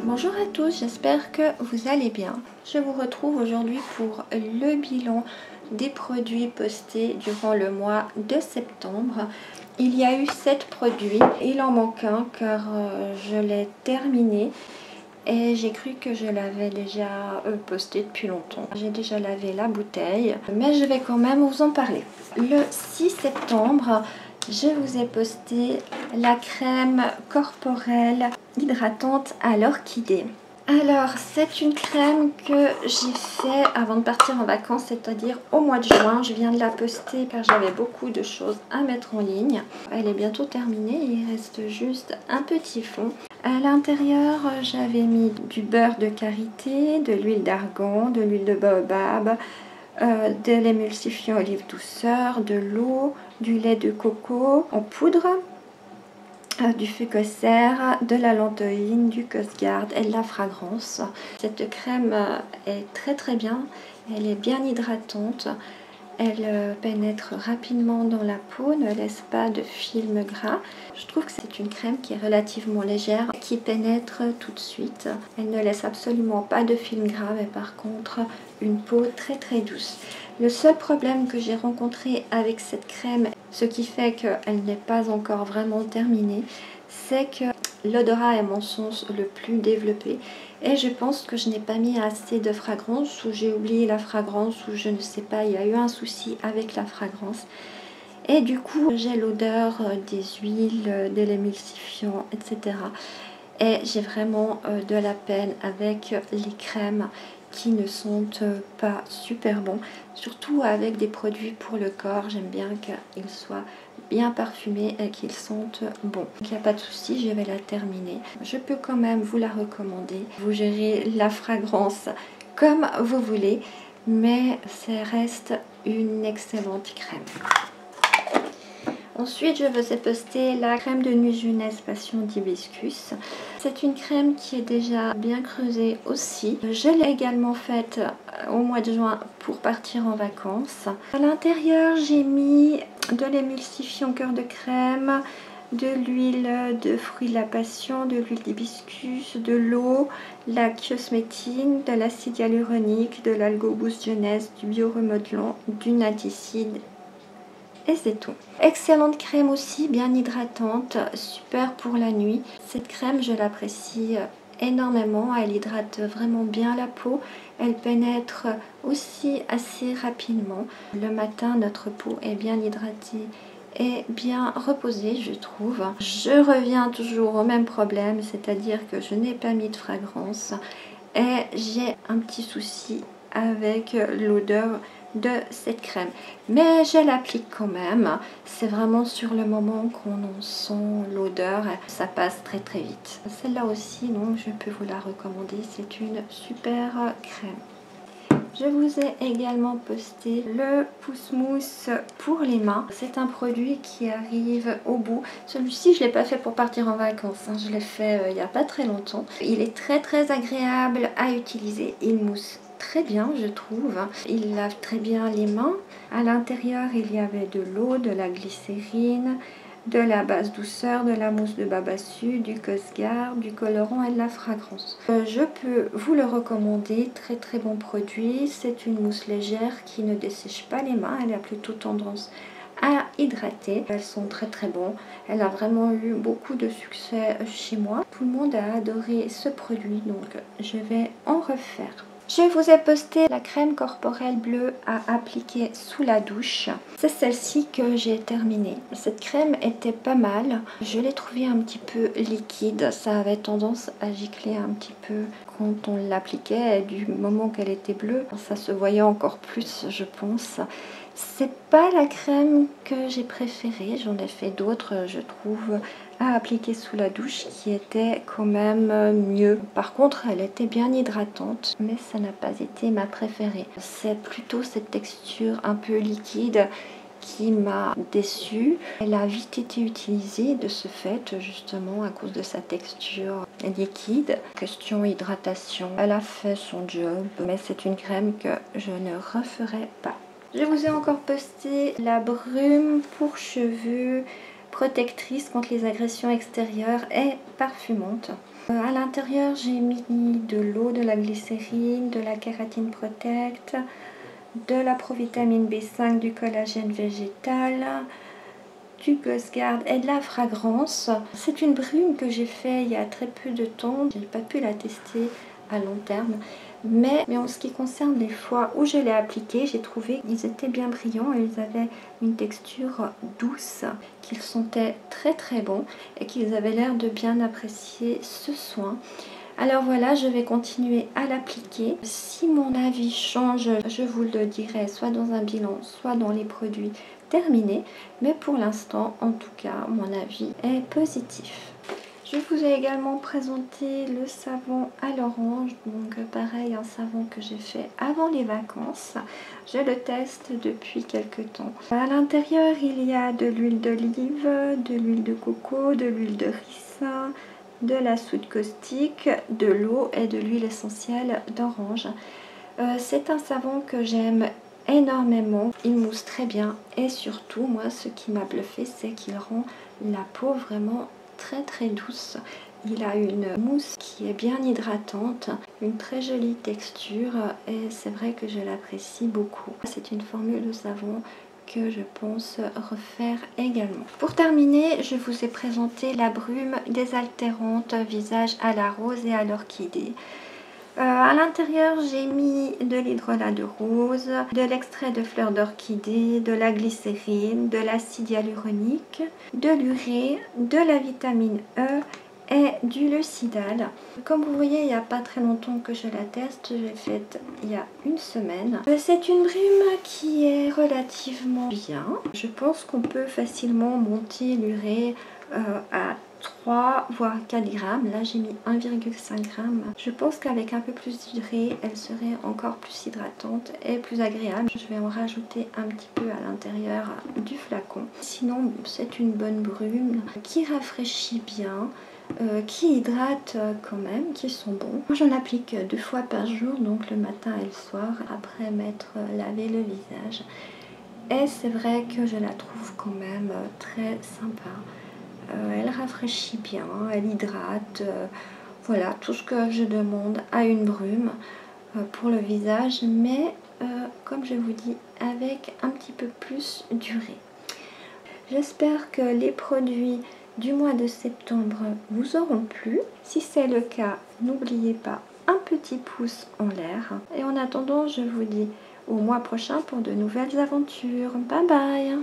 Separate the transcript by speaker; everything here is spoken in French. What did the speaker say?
Speaker 1: Bonjour à tous, j'espère que vous allez bien. Je vous retrouve aujourd'hui pour le bilan des produits postés durant le mois de septembre. Il y a eu 7 produits, il en manque un car je l'ai terminé et j'ai cru que je l'avais déjà posté depuis longtemps. J'ai déjà lavé la bouteille, mais je vais quand même vous en parler. Le 6 septembre, je vous ai posté la crème corporelle hydratante à l'orchidée. Alors, c'est une crème que j'ai fait avant de partir en vacances, c'est-à-dire au mois de juin. Je viens de la poster car j'avais beaucoup de choses à mettre en ligne. Elle est bientôt terminée, il reste juste un petit fond. À l'intérieur, j'avais mis du beurre de karité, de l'huile d'argan, de l'huile de baobab, de l'émulsifiant olive douceur, de l'eau, du lait de coco en poudre, du fucoser, de la lantoïne, du Cosgard et de la fragrance. Cette crème est très bien, elle est bien hydratante, elle pénètre rapidement dans la peau, ne laisse pas de film gras. Je trouve que c'est une crème qui est relativement légère, qui pénètre tout de suite. Elle ne laisse absolument pas de film gras, mais par contre une peau très douce. Le seul problème que j'ai rencontré avec cette crème, ce qui fait qu'elle n'est pas encore vraiment terminée, c'est que l'odorat est à mon sens le plus développé et je pense que je n'ai pas mis assez de fragrance, ou j'ai oublié la fragrance, ou je ne sais pas, il y a eu un souci avec la fragrance. Et du coup, j'ai l'odeur des huiles, de l'émulsifiant, etc. Et j'ai vraiment de la peine avec les crèmes qui ne sentent pas super bons, surtout avec des produits pour le corps. J'aime bien qu'ils soient bien parfumés et qu'ils sentent bon. Donc il n'y a pas de souci, je vais la terminer. Je peux quand même vous la recommander. Vous gérez la fragrance comme vous voulez, mais ça reste une excellente crème. Ensuite, je vous ai posté la crème de nuit jeunesse passion d'hibiscus. C'est une crème qui est déjà bien creusée aussi. Je l'ai également faite au mois de juin pour partir en vacances. À l'intérieur, j'ai mis de l'émulsifiant cœur de crème, de l'huile de fruits de la passion, de l'huile d'hibiscus, de l'eau, la cosmétine, de l'acide hyaluronique, de l'algo-boost jeunesse, du bioremodelant, du naticide. Et c'est tout. Excellente crème aussi, bien hydratante, super pour la nuit. Cette crème, je l'apprécie énormément, elle hydrate vraiment bien la peau. Elle pénètre aussi assez rapidement. Le matin, notre peau est bien hydratée et bien reposée, je trouve. Je reviens toujours au même problème, c'est-à-dire que je n'ai pas mis de fragrance et j'ai un petit souci avec l'odeur de cette crème, mais je l'applique quand même. C'est vraiment sur le moment qu'on en sent l'odeur, ça passe très vite. Celle-là aussi, donc je peux vous la recommander, c'est une super crème. Je vous ai également posté le pousse-mousse pour les mains. C'est un produit qui arrive au bout. Celui-ci, je ne l'ai pas fait pour partir en vacances, hein. Je l'ai fait il n'y a pas très longtemps. Il est très agréable à utiliser. Il mousse très bien, je trouve. Il lave très bien les mains. À l'intérieur, il y avait de l'eau, de la glycérine, de la base douceur, de la mousse de babassu, du Cosgard, du colorant et de la fragrance. Je peux vous le recommander, très bon produit. C'est une mousse légère qui ne dessèche pas les mains, elle a plutôt tendance à hydrater. Elles sont très bons. Elle a vraiment eu beaucoup de succès chez moi. Tout le monde a adoré ce produit, donc je vais en refaire. Je vous ai posté la crème corporelle bleue à appliquer sous la douche. C'est celle-ci que j'ai terminée. Cette crème était pas mal. Je l'ai trouvée un petit peu liquide. Ça avait tendance à gicler un petit peu quand on l'appliquait. Et du moment qu'elle était bleue, ça se voyait encore plus, je pense. C'est pas la crème que j'ai préférée. J'en ai fait d'autres, je trouve, à appliquer sous la douche qui était quand même mieux. Par contre, elle était bien hydratante, mais ça n'a pas été ma préférée. C'est plutôt cette texture un peu liquide qui m'a déçue. Elle a vite été utilisée de ce fait, justement à cause de sa texture liquide. Question hydratation, elle a fait son job, mais c'est une crème que je ne referai pas. Je vous ai encore posté la brume pour cheveux, protectrice contre les agressions extérieures et parfumante. À l'intérieur, j'ai mis de l'eau, de la glycérine, de la kératine protect, de la provitamine B5, du collagène végétal, du Guard et de la fragrance. C'est une brume que j'ai fait il y a très peu de temps. Je n'ai pas pu la tester à long terme. Mais en ce qui concerne les fois où je l'ai appliqué, j'ai trouvé qu'ils étaient bien brillants et ils avaient une texture douce, qu'ils sentaient très très bon et qu'ils avaient l'air de bien apprécier ce soin. Alors voilà, je vais continuer à l'appliquer. Si mon avis change, je vous le dirai soit dans un bilan, soit dans les produits terminés. Mais pour l'instant, en tout cas, mon avis est positif. Je vous ai également présenté le savon à l'orange, donc pareil, un savon que j'ai fait avant les vacances. Je le teste depuis quelques temps. À l'intérieur, il y a de l'huile d'olive, de l'huile de coco, de l'huile de ricin, de la soude caustique, de l'eau et de l'huile essentielle d'orange. C'est un savon que j'aime énormément, il mousse très bien et surtout moi ce qui m'a bluffé c'est qu'il rend la peau vraiment très douce. Il a une mousse qui est bien hydratante, une très jolie texture et c'est vrai que je l'apprécie beaucoup. C'est une formule de savon que je pense refaire également. Pour terminer, je vous ai présenté la brume désaltérante visage à la rose et à l'orchidée. À l'intérieur, j'ai mis de l'hydrolat de rose, de l'extrait de fleurs d'orchidée, de la glycérine, de l'acide hyaluronique, de l'urée, de la vitamine E et du lucidal. Comme vous voyez, il n'y a pas très longtemps que je la teste, je l'ai faite il y a une semaine. C'est une brume qui est relativement bien. Je pense qu'on peut facilement monter l'urée à 3 voire 4 grammes. Là j'ai mis 1,5 g. Je pense qu'avec un peu plus d'urée elle serait encore plus hydratante et plus agréable. Je vais en rajouter un petit peu à l'intérieur du flacon. Sinon c'est une bonne brume qui rafraîchit bien, qui hydrate quand même, qui sont bons. J'en applique 2 fois par jour, donc le matin et le soir après m'être lavé le visage. Et c'est vrai que je la trouve quand même très sympa. Elle rafraîchit bien, elle hydrate, voilà tout ce que je demande à une brume pour le visage, mais comme je vous dis, avec un petit peu plus d'urée. J'espère que les produits du mois de septembre vous auront plu. Si c'est le cas, n'oubliez pas un petit pouce en l'air. Et en attendant, je vous dis au mois prochain pour de nouvelles aventures. Bye bye!